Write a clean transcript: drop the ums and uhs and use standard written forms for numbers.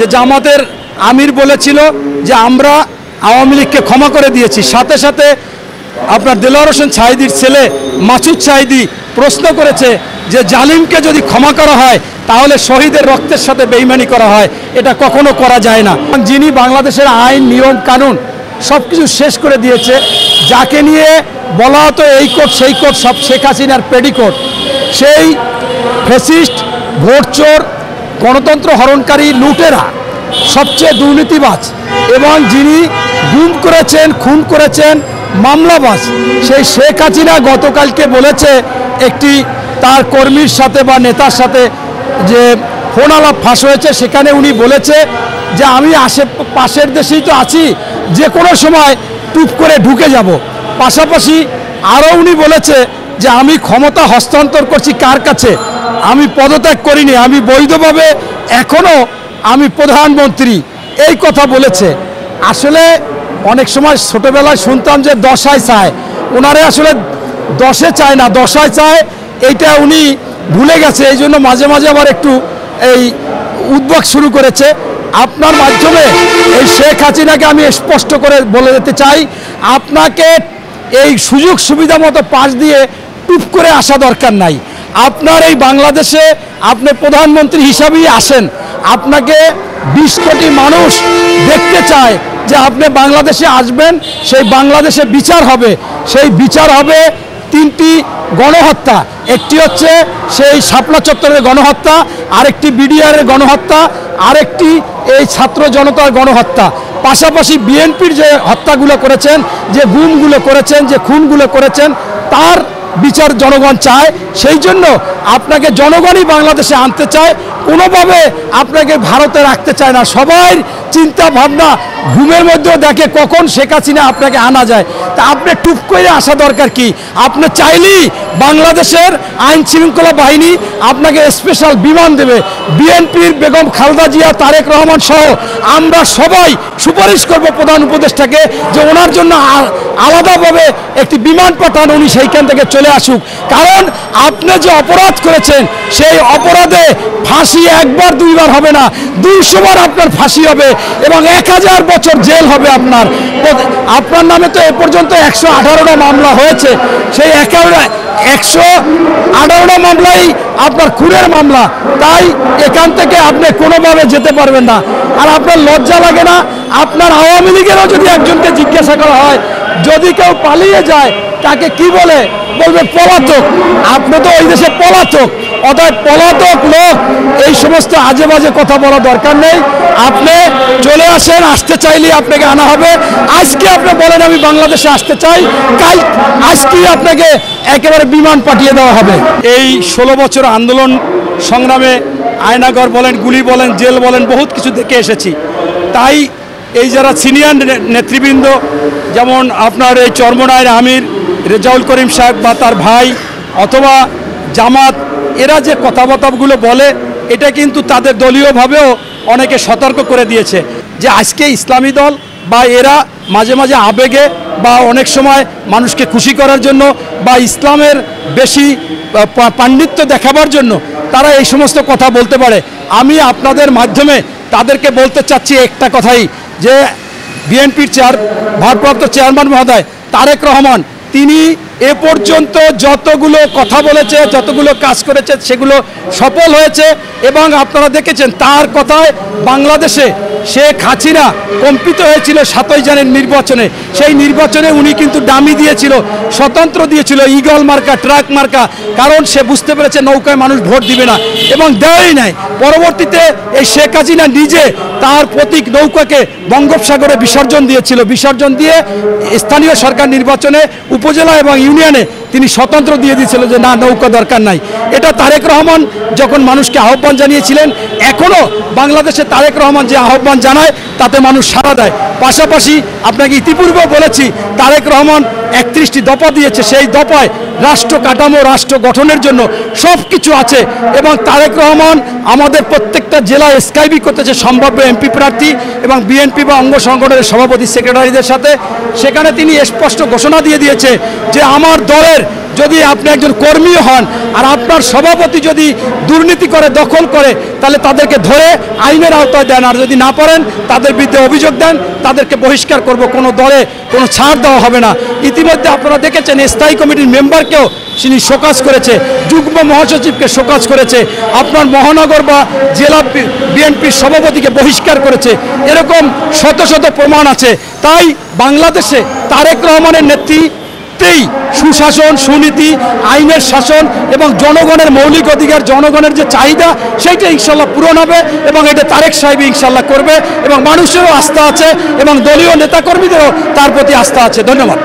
যে জামাতের আমির বলেছিল যে আমরা আওয়ামী লীগকে ক্ষমা করে দিয়েছি, সাথে সাথে আপনার দেলোয়ার হোসেন সাঈদীর ছেলে মাসুদ সাঈদী প্রশ্ন করেছে যে জালিমকে যদি ক্ষমা করা হয় তাহলে শহীদের রক্তের সাথে বেইমানি করা হয়, এটা কখনো করা যায় না। যিনি বাংলাদেশের আইন নিয়ম কানুন সব কিছু শেষ করে দিয়েছে, যাকে নিয়ে বলা হতো এই কোর্ট সেই কোর্ট, সব শেখ হাসিনার পেডিকোট, সেই ফ্যাসিস্ট, ভোট চোর, গণতন্ত্র হরণকারী, লুটেরা, সবচেয়ে দুর্নীতিবাজ এবং যিনি গুম করেছেন, খুন করেছেন, মামলাবাজ, সেই শেখ হাসিনা গতকালকে বলেছে একটি তার কর্মীর সাথে বা নেতার সাথে যে ফোন আলাপ ফাঁস হয়েছে, সেখানে উনি বলেছে যে আমি পাশের দেশেই তো আছি, যে কোনো সময় টুপ করে ঢুকে যাব। পাশাপাশি আরও উনি বলেছে যে আমি ক্ষমতা হস্তান্তর করছি কার কাছে, আমি পদত্যাগ করিনি, আমি বৈধভাবে এখনও আমি প্রধানমন্ত্রী, এই কথা বলেছে। আসলে অনেক সময় ছোটোবেলায় শুনতাম যে দশায় চায়, ওনারে আসলে দশে চায় না, দশায় চায়, এইটা উনি ভুলে গেছে। এই জন্য মাঝে মাঝে আবার একটু এই উদ্বেগ শুরু করেছে। আপনার মাধ্যমে এই শেখ হাসিনাকে আমি স্পষ্ট করে বলে দিতে চাই, আপনাকে এই সুযোগ সুবিধা মতো পাশ দিয়ে টুপ করে আসা দরকার নাই। আপনার এই বাংলাদেশে আপনি প্রধানমন্ত্রী হিসাবেই আসেন, আপনাকে 20 কোটি মানুষ দেখতে চায় যে আপনি বাংলাদেশে আসবেন, সেই বাংলাদেশে বিচার হবে, সেই বিচার হবে 3টি গণহত্যা, একটি হচ্ছে সেই শাপলা চত্বরের গণহত্যা, আরেকটি বিডিআরের গণহত্যা, আরেকটি এই ছাত্র জনতার গণহত্যা। পাশাপাশি বিএনপির যে হত্যাগুলো করেছেন, যে গুমগুলো করেছেন, যে খুনগুলো করেছেন, তার বিচার জনগণ চায়। সেই জন্য আপনাকে জনগণই বাংলাদেশে আনতে চায়, কোনোভাবে আপনাকে ভারতে রাখতে চায় না। সবাই চিন্তা ভাবনা ঘুমের মধ্যেও দেখে কখন শেখ হাসিনা আপনাকে আনা যায়। তা আপনি টুপ করে আসা দরকার কি? আপনি চাইলেই বাংলাদেশের আইন শৃঙ্খলা বাহিনী আপনাকে স্পেশাল বিমান দেবে। বিএনপির বেগম খালেদা জিয়া, তারেক রহমান সহ আমরা সবাই সুপারিশ করব প্রধান উপদেষ্টাকে যে ওনার জন্য আলাদাভাবে একটি বিমান পাঠান, উনি সেইখান থেকে চলে আসুক। কারণ আপনি যে অপরাধ করেছেন সেই অপরাধে ফাঁসি একবার দুইবার হবে না, 200 বার আপনার ফাঁসি হবে এবং 1000 বছর জেল হবে। আপনার নামে তো এ পর্যন্ত 118টা মামলা হয়েছে, সেই 118টা মামলাই আপনার খুনের মামলা। তাই এখান থেকে আপনি কোনোভাবে যেতে পারবেন না। আর আপনার লজ্জা লাগে না? আপনার আওয়ামী লীগেরও যদি একজনকে জিজ্ঞাসা করা হয়, যদি কেউ পালিয়ে যায় তাকে কি বলে? বলবে পলাতক। আপনি তো ওই দেশে পলাতক, অতএব পলাতক লোক এই সমস্ত আজে বাজে কথা বলা দরকার নেই। আপনি চলে আসেন, আসতে চাইলেই আপনাকে আনা হবে। আজকে আপনি বলেন আমি বাংলাদেশে আসতে চাই, কাল আজকেই আপনাকে একেবারে বিমান পাঠিয়ে দেওয়া হবে। এই 16 বছর আন্দোলন সংগ্রামে আয়নাঘর বলেন, গুলি বলেন, জেল বলেন, বহুত কিছু দেখে এসেছি। তাই এই যারা সিনিয়র নেতৃবৃন্দ, যেমন আপনার এই চরমনায়ের আমির রেজাউল করিম সাহেব বা তার ভাই, অথবা জামাত, এরা যে কথাবার্তাগুলো বলে, এটা কিন্তু তাদের দলীয়ভাবেও অনেকে সতর্ক করে দিয়েছে যে আজকে ইসলামী দল বা এরা মাঝে মাঝে আবেগে বা অনেক সময় মানুষকে খুশি করার জন্য বা ইসলামের বেশি পাণ্ডিত্য দেখাবার জন্য তারা এই সমস্ত কথা বলতে পারে। আমি আপনাদের মাধ্যমে তাদেরকে বলতে চাচ্ছি একটা কথাই, যে বিএনপির ভারপ্রাপ্ত চেয়ারম্যান মহোদয় তারেক রহমান, তিনি এ পর্যন্ত যতগুলো কথা বলেছে, যতগুলো কাজ করেছে, সেগুলো সফল হয়েছে। এবং আপনারা দেখেছেন তার কথায় বাংলাদেশে শেখ হাসিনা কম্পিত হয়েছিল 7ই জানুয়ারির নির্বাচনে। সেই নির্বাচনে উনি কিন্তু ডামি দিয়েছিল, স্বতন্ত্র দিয়েছিল, ঈগল মার্কা, ট্রাক মার্কা, কারণ সে বুঝতে পেরেছে নৌকায় মানুষ ভোট দিবে না, এবং দেওয়াই নাই। পরবর্তীতে এই শেখ হাসিনা নিজে তার প্রতীক নৌকাকে বঙ্গোপসাগরে বিসর্জন দিয়েছিল। বিসর্জন দিয়ে স্থানীয় সরকার নির্বাচনে উপজেলা এবং ইউনিয়নে তিনি স্বতন্ত্র দিয়ে দিয়েছিল যে না, নৌকা দরকার নাই। এটা তারেক রহমান যখন মানুষকে আহ্বান জানিয়েছিলেন, এখনও বাংলাদেশে তারেক রহমান যে আহ্বান জানায় তাতে মানুষ সাড়া দেয়। পাশাপাশি আপনাকে ইতিপূর্বেও বলেছি, তারেক রহমান 31টি দফা দিয়েছে, সেই দফায় রাষ্ট্র কাঠামো, রাষ্ট্র গঠনের জন্য সব কিছু আছে। এবং তারেক রহমান আমাদের প্রত্যেকটা জেলায় স্কাইবি করতেছে সম্ভাব্য এমপি প্রার্থী এবং বিএনপি বা অঙ্গ সংগঠনের সভাপতি সেক্রেটারিদের সাথে। সেখানে তিনি স্পষ্ট ঘোষণা দিয়ে দিয়েছে যে আমার দলের যদি আপনি একজন কর্মী হন আর আপনার সভাপতি যদি দুর্নীতি করে, দখল করে, তাহলে তাদেরকে ধরে আইনের আওতায় দেন, আর যদি না পারেন তাদের বিরুদ্ধে অভিযোগ দেন, তাদেরকে বহিষ্কার করব। কোনো দলে কোনো ছাড় দেওয়া হবে না। ইতিমধ্যে আপনারা দেখেছেন স্থায়ী কমিটির মেম্বারকেও তিনি শোকজ করেছে, যুগ্ম মহাসচিবকে শোকজ করেছে, আপনার মহানগর বা জেলা বিএনপির সভাপতিকে বহিষ্কার করেছে। এরকম শত শত প্রমাণ আছে। তাই বাংলাদেশে তারেক রহমানের নেতৃত্বেই সুশাসন, সুনীতি, আইনের শাসন এবং জনগণের মৌলিক অধিকার, জনগণের যে চাহিদা, সেইটা ইনশাল্লাহ পূরণ হবে এবং এটা তারেক সাহেব ইনশাল্লাহ করবে এবং মানুষেরও আস্থা আছে এবং দলীয় নেতাকর্মীদেরও তার প্রতি আস্থা আছে। ধন্যবাদ।